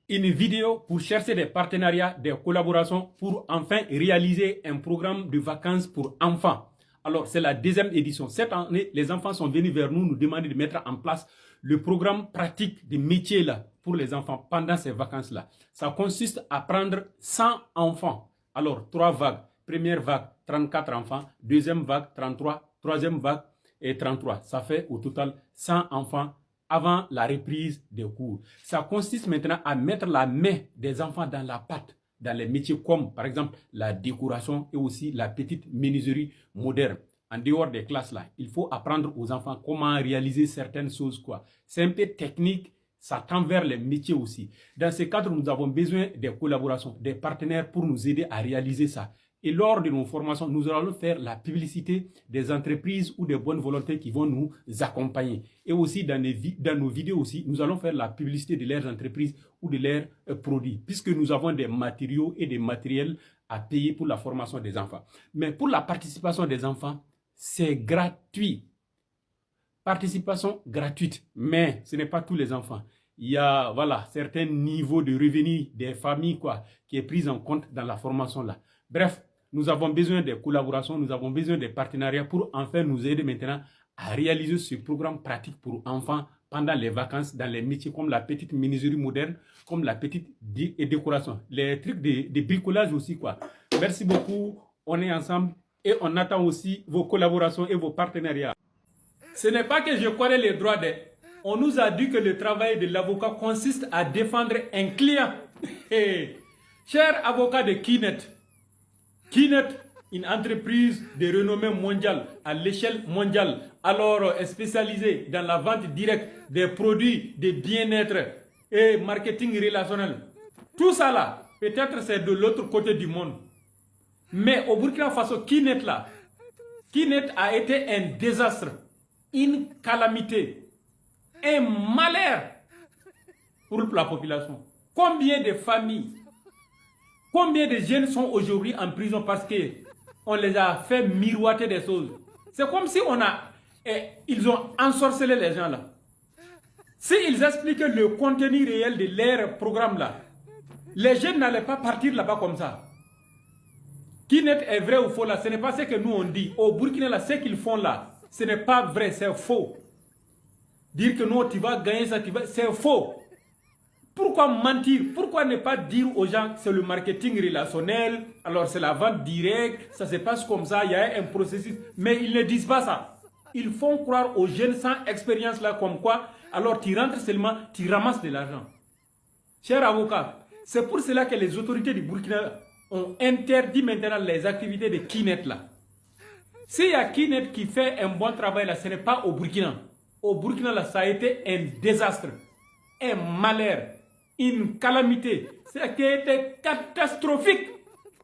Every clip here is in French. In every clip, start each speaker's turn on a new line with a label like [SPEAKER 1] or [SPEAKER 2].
[SPEAKER 1] une vidéo pour chercher des partenariats, des collaborations pour enfin réaliser un programme de vacances pour enfants. Alors, c'est la deuxième édition. Cette année, les enfants sont venus vers nous demander de mettre en place le programme pratique des métiers là pour les enfants pendant ces vacances-là. Ça consiste à prendre 100 enfants. Alors, 3 vagues. Première vague, 34 enfants. Deuxième vague, 33. Troisième vague, et 33. Ça fait au total 100 enfants avant la reprise des cours. Ça consiste maintenant à mettre la main des enfants dans la pâte, dans les métiers comme, par exemple, la décoration et aussi la petite menuiserie moderne. En dehors des classes là, il faut apprendre aux enfants comment réaliser certaines choses, quoi. C'est un peu technique, ça tend vers les métiers aussi. Dans ce cadre, nous avons besoin des collaborations, des partenaires pour nous aider à réaliser ça. Et lors de nos formations, nous allons faire la publicité des entreprises ou des bonnes volontés qui vont nous accompagner. Et aussi, dans nos vidéos aussi, nous allons faire la publicité de leurs entreprises ou de leurs produits, puisque nous avons des matériaux et des matériels à payer pour la formation des enfants. Mais pour la participation des enfants, c'est gratuit. Participation gratuite, mais ce n'est pas tous les enfants. Il y a voilà, certains niveaux de revenus des familles qui est pris en compte dans la formation là. Bref, nous avons besoin des collaborations, nous avons besoin des partenariats pour enfin nous aider maintenant à réaliser ce programme pratique pour enfants pendant les vacances dans les métiers comme la petite menuiserie moderne, comme la petite décoration, les trucs de bricolage aussi, quoi. Merci beaucoup, on est ensemble et on attend aussi vos collaborations et vos partenariats. Ce n'est pas que je connais les droits des... On nous a dit que le travail de l'avocat consiste à défendre un client. Cher avocat de Keynet, une entreprise de renommée mondiale, à l'échelle mondiale, alors spécialisée dans la vente directe des produits de bien-être et marketing relationnel. Tout ça là, peut-être c'est de l'autre côté du monde. Mais au Burkina Faso, Keynet a été un désastre, une calamité, un malheur pour la population. Combien de familles, combien de jeunes sont aujourd'hui en prison parce qu'on les a fait miroiter des choses. C'est comme si ils ont ensorcelé les gens là. S'ils expliquaient le contenu réel de leur programme là, les jeunes n'allaient pas partir là-bas comme ça. Qui est vrai ou faux là, ce n'est pas ce que nous on dit. Au Burkina là, ce qu'ils font là, ce n'est pas vrai, c'est faux. Dire que non, tu vas gagner ça, c'est faux. Pourquoi mentir? Pourquoi ne pas dire aux gens que c'est le marketing relationnel, alors c'est la vente directe, ça se passe comme ça, il y a un processus. Mais ils ne disent pas ça. Ils font croire aux jeunes sans expérience là comme quoi, alors tu rentres seulement, tu ramasses de l'argent. Cher avocat, c'est pour cela que les autorités du Burkina ont interdit maintenant les activités de Keynet là. S'il y a Keynet qui fait un bon travail là, ce n'est pas au Burkina. Au Burkina là, ça a été un désastre, un malheur, une calamité. Ça a été catastrophique.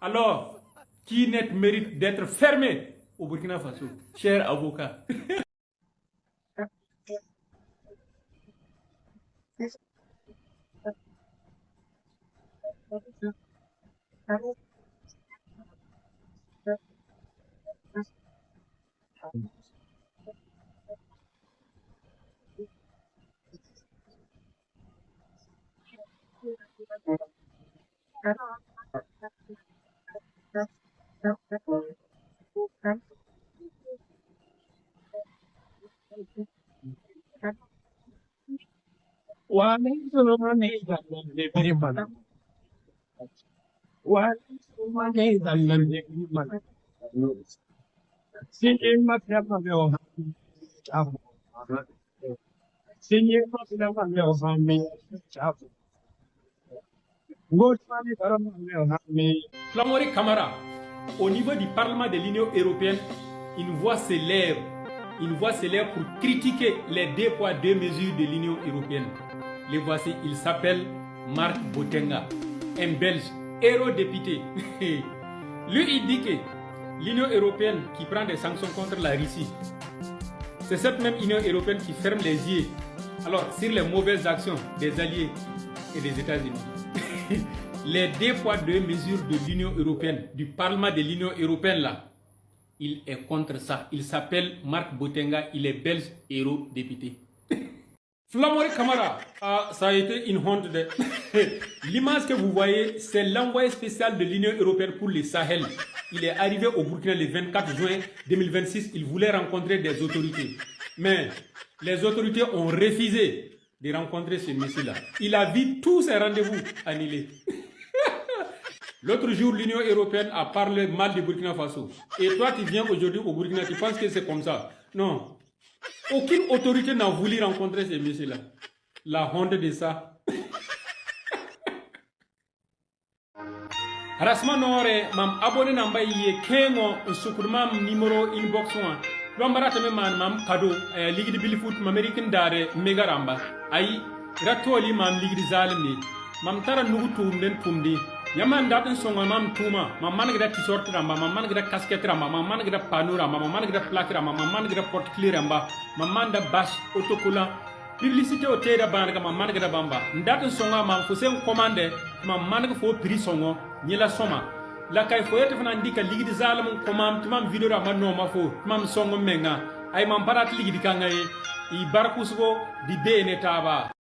[SPEAKER 1] Alors, Keynet mérite d'être fermé au Burkina Faso. Cher avocat. Flamori Camara, au niveau du Parlement de l'Union européenne, une voix s'élève pour critiquer les 2 poids 2 mesures de l'Union européenne. Les voici, il s'appelle Marc Botenga, un Belge, eurodéputé. Lui, il dit que l'Union européenne qui prend des sanctions contre la Russie, c'est cette même Union européenne qui ferme les yeux sur les mauvaises actions des alliés et des États-Unis. Les 2 poids 2 mesures de l'Union européenne, du Parlement de l'Union européenne là, il est contre ça. Il s'appelle Marc Botenga, il est belge, eurodéputé. Flamori Kamara, ça a été une honte. L'image que vous voyez, c'est l'envoyé spécial de l'Union européenne pour le Sahel. Il est arrivé au Burkina le 24 juin 2026. Il voulait rencontrer des autorités. Mais les autorités ont refusé de rencontrer ce monsieur-là. Il a vu tous ses rendez-vous annulés. L'autre jour, l'Union européenne a parlé mal du Burkina Faso. Et toi, tu viens aujourd'hui au Burkina, tu penses que c'est comme ça? Non. Aucune autorité n'a voulu rencontrer ces messieurs-là. La honte de ça. Rasma Nore, mam abonné namba yé kengo sukurmam numéro inbox one. Lombara tame man mam kado ligidi bilifoot mamerikin dare mega ramba. Ay ratoli mam ligidi zalimi. Mam tara nugu tumden tumdi. Yaman datin songa mam tuma. Mam man gida t-shirt ramba, mam man gida casquette ramba, mam man gida pano ramba, mam man gida plaque ramba, mam man gida porte-clés ramba, mam man da bash autocollant. Publicité au théâtre banga mam man gida bamba. Datin songa mam fosem commande mam man gida fo prix songo nyela soma. La kay fo yete fana ndika ligidi zalam komam tumam video ramba no ma fo mam songo menga. Ay mam barat ligidi kangaye I barkusgo di bene taba.